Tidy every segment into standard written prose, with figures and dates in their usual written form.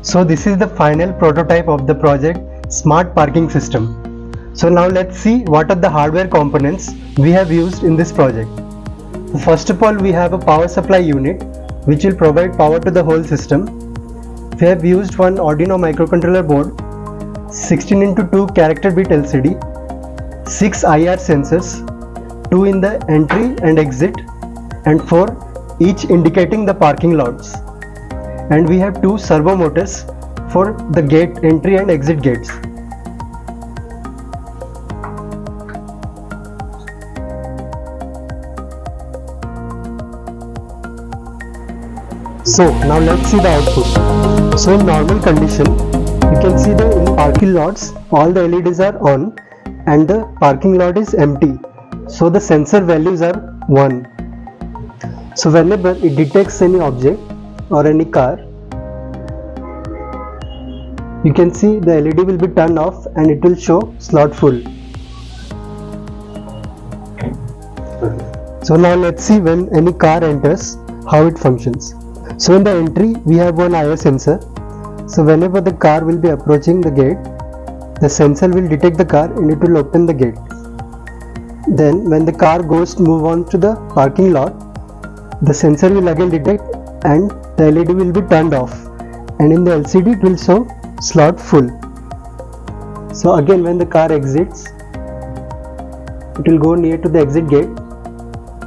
So this is the final prototype of the project Smart Parking System. So now let's see what are the hardware components we have used in this project. First of all, we have a power supply unit which will provide power to the whole system. We have used one Arduino microcontroller board, 16x2 character bit LCD, 6 IR sensors, 2 in the entry and exit and 4 each indicating the parking lots. And we have 2 servo motors for the gate entry and exit gates. So now let's see the output. So in normal condition, you can see the in parking lots all the LEDs are on and the parking lot is empty. So the sensor values are 1. So whenever it detects any object or any car, you can see the LED will be turned off and it will show slot full. So now let's see when any car enters how it functions. So in the entry we have one IR sensor. So whenever the car will be approaching the gate, the sensor will detect the car and it will open the gate. Then when the car goes to move on to the parking lot, the sensor will again detect and the LED will be turned off, and in the LCD it will show slot full. So again when the car exits, it will go near to the exit gate.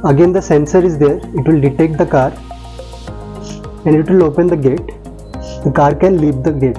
Again the sensor is there, it will detect the car and it will open the gate. The car can leave the gate.